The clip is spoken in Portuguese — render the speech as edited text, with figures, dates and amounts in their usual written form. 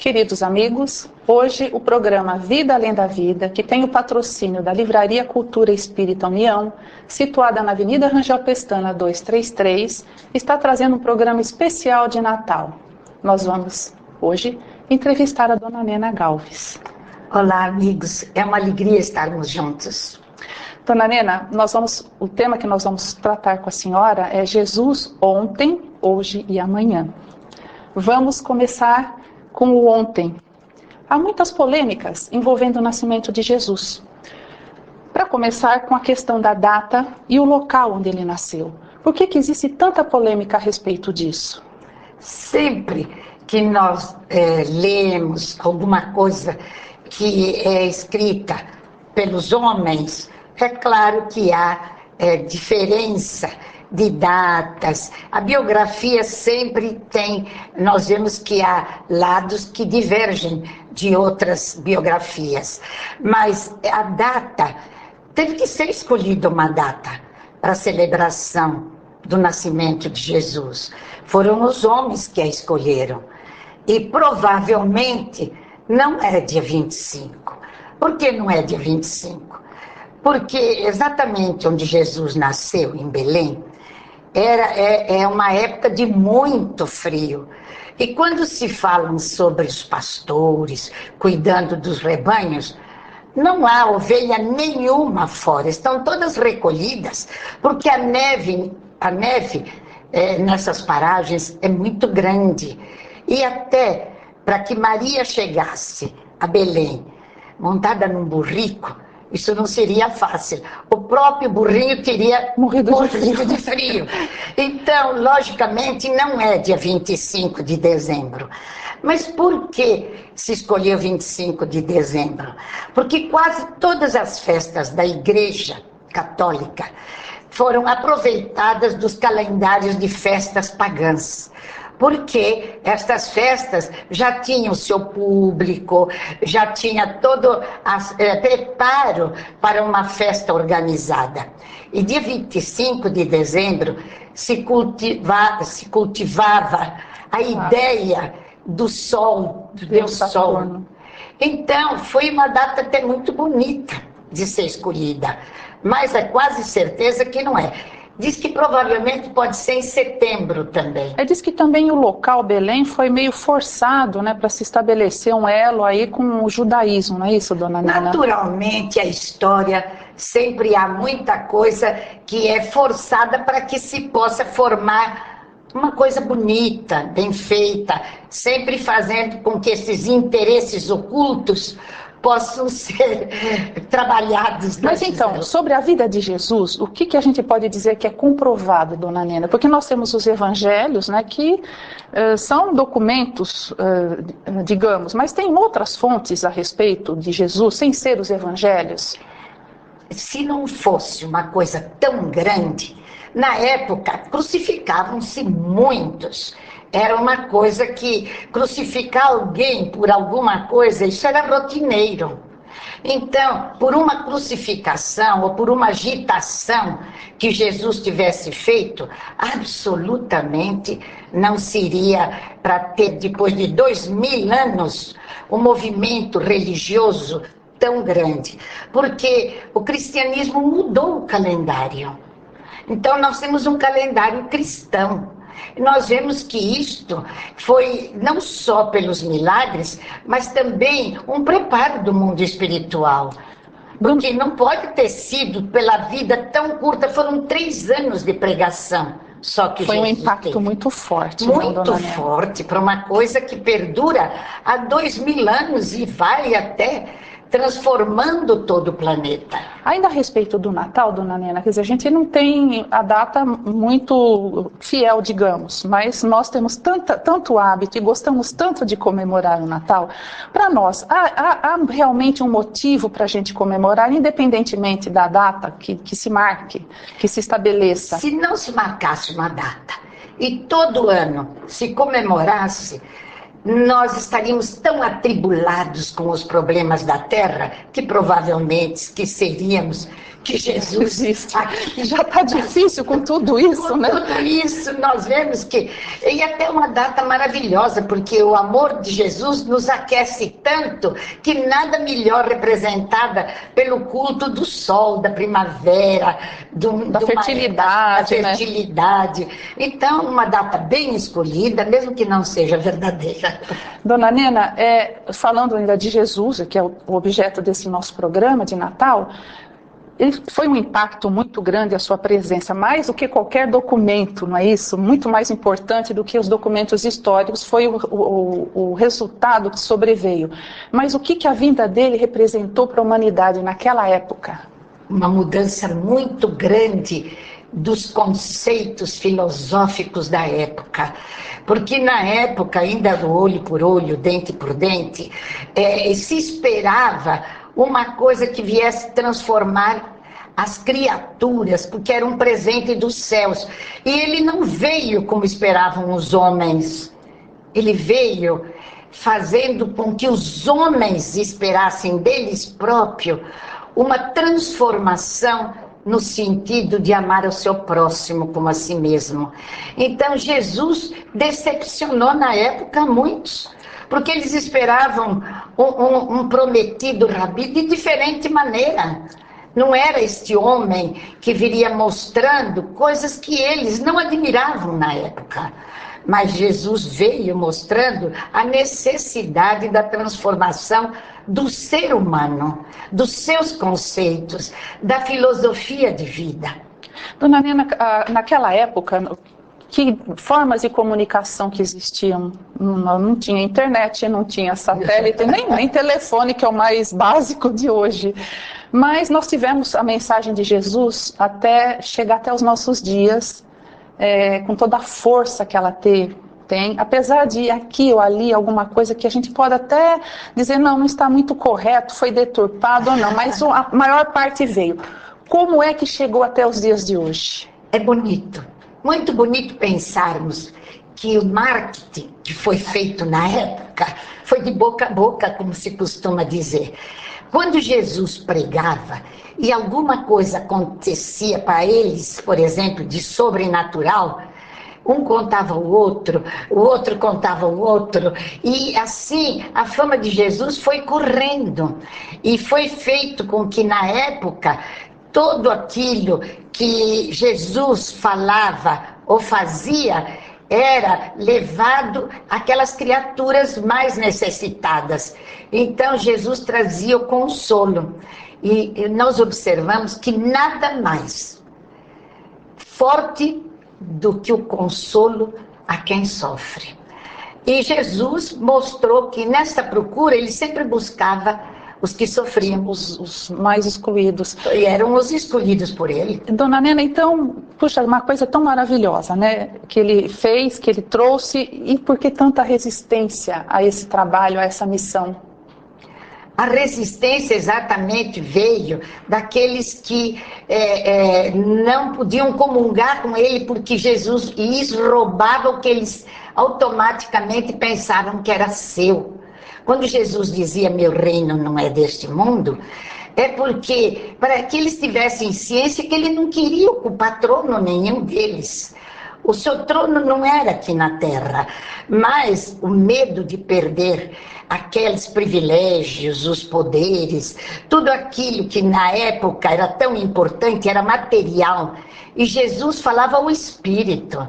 Queridos amigos, hoje o programa Vida Além da Vida, que tem o patrocínio da Livraria Cultura Espírita União, situada na Avenida Rangel Pestana 233, está trazendo um programa especial de Natal. Nós vamos, hoje, entrevistar a Dona Nena Galves. Olá, amigos. É uma alegria estarmos juntos. Dona Nena, o tema que nós vamos tratar com a senhora é Jesus ontem, hoje e amanhã. Vamos começar com o ontem. Há muitas polêmicas envolvendo o nascimento de Jesus. Para começar com a questão da data e o local onde ele nasceu. Por que existe tanta polêmica a respeito disso? Sempre que nós lemos alguma coisa que é escrita pelos homens, é claro que há diferença de datas. A biografia sempre tem, nós vemos que há lados que divergem de outras biografias, mas a data, teve que ser escolhida uma data para a celebração do nascimento de Jesus. Foram os homens que a escolheram. E provavelmente não é dia 25. Por que não é dia 25? Porque exatamente onde Jesus nasceu, em Belém, é uma época de muito frio. E quando se falam sobre os pastores cuidando dos rebanhos, não há ovelha nenhuma fora, estão todas recolhidas, porque a neve nessas paragens é muito grande. E até para que Maria chegasse a Belém, montada num burrico, isso não seria fácil. O próprio burrinho teria morrido de frio. Então, logicamente, não é dia 25 de dezembro. Mas por que se escolheu 25 de dezembro? Porque quase todas as festas da Igreja Católica foram aproveitadas dos calendários de festas pagãs. Porque estas festas já tinham seu público, já tinha todo preparo para uma festa organizada. E dia 25 de dezembro se cultivava a ideia do sol, do Deus Sol. Então, foi uma data até muito bonita de ser escolhida, mas é quase certeza que não é. Diz que provavelmente pode ser em setembro também. Diz que também o local Belém foi meio forçado, né, para se estabelecer um elo aí com o judaísmo, não é isso, Dona Nena? Naturalmente, a história sempre há muita coisa que é forçada para que se possa formar uma coisa bonita, bem feita, sempre fazendo com que esses interesses ocultos possam ser trabalhados. Mas então, sobre a vida de Jesus, o que a gente pode dizer que é comprovado, Dona Nena? Porque nós temos os evangelhos, né, que são documentos, digamos, mas tem outras fontes a respeito de Jesus, sem ser os evangelhos? Se não fosse uma coisa tão grande, na época crucificavam-se muitos. Era uma coisa que crucificar alguém por alguma coisa, isso era rotineiro. Então, por uma crucificação ou por uma agitação que Jesus tivesse feito, absolutamente não seria para ter, depois de 2000 anos, um movimento religioso tão grande. Porque o cristianismo mudou o calendário. Então, nós temos um calendário cristão. Nós vemos que isto foi não só pelos milagres, mas também um preparo do mundo espiritual. Porque não pode ter sido pela vida tão curta, foram 3 anos de pregação. Só que foi um impacto muito forte. Muito forte, para uma coisa que perdura há 2000 anos e vai até transformando todo o planeta. Ainda a respeito do Natal, Dona Nena, quer dizer, a gente não tem a data muito fiel, digamos, mas nós temos tanto hábito e gostamos tanto de comemorar o Natal. Para nós, há realmente um motivo para a gente comemorar, independentemente da data que se marque, que se estabeleça? Se não se marcasse uma data e todo ano se comemorasse, nós estaríamos tão atribulados com os problemas da Terra que provavelmente esqueceríamos que Jesus existe. Já está difícil com tudo isso, né? Com tudo isso, nós vemos que... E até uma data maravilhosa, porque o amor de Jesus nos aquece tanto que nada melhor representada pelo culto do sol, da primavera, da fertilidade, da fertilidade. Né? Então, uma data bem escolhida, mesmo que não seja verdadeira. Dona Nena, falando ainda de Jesus, que é o objeto desse nosso programa de Natal, foi um impacto muito grande a sua presença, mais do que qualquer documento, não é isso? Muito mais importante do que os documentos históricos, foi o resultado que sobreveio. Mas o que a vinda dele representou para a humanidade naquela época? Uma mudança muito grande dos conceitos filosóficos da época. Porque na época, ainda do olho por olho, dente por dente, se esperava uma coisa que viesse transformar as criaturas, porque era um presente dos céus. E ele não veio como esperavam os homens. Ele veio fazendo com que os homens esperassem deles próprios uma transformação no sentido de amar o seu próximo como a si mesmo. Então Jesus decepcionou na época muitos, porque eles esperavam um prometido rabi de diferente maneira. Não era este homem que viria mostrando coisas que eles não admiravam na época. Mas Jesus veio mostrando a necessidade da transformação do ser humano, dos seus conceitos, da filosofia de vida. Dona Nena, naquela época, que formas de comunicação que existiam? Não tinha internet, não tinha satélite, nem telefone, que é o mais básico de hoje. Mas nós tivemos a mensagem de Jesus até chegar até os nossos dias, com toda a força que ela tem, apesar de aqui ou ali alguma coisa que a gente pode até dizer, não está muito correto, foi deturpado ou não, mas a maior parte veio. Como é que chegou até os dias de hoje? É bonito, muito bonito pensarmos que o marketing que foi feito na época foi de boca a boca, como se costuma dizer. Quando Jesus pregava e alguma coisa acontecia para eles, por exemplo, de sobrenatural, um contava o outro contava o outro, e assim a fama de Jesus foi correndo, e foi feito com que na época todo aquilo que Jesus falava ou fazia era levado àquelas criaturas mais necessitadas. Então Jesus trazia o consolo, e nós observamos que nada mais forte do que o consolo a quem sofre. E Jesus mostrou que nessa procura ele sempre buscava os que sofriam. Os mais excluídos. E eram os escolhidos por ele. Dona Nena, então, puxa, uma coisa tão maravilhosa, né? Que ele fez, que ele trouxe, e por que tanta resistência a esse trabalho, a essa missão? A resistência exatamente veio daqueles que não podiam comungar com ele, porque Jesus lhes roubava o que eles automaticamente pensavam que era seu. Quando Jesus dizia, meu reino não é deste mundo, é porque, para que eles tivessem ciência que ele não queria ocupar trono nenhum deles. O seu trono não era aqui na terra, mas o medo de perder aqueles privilégios, os poderes, tudo aquilo que na época era tão importante, era material. E Jesus falava ao Espírito.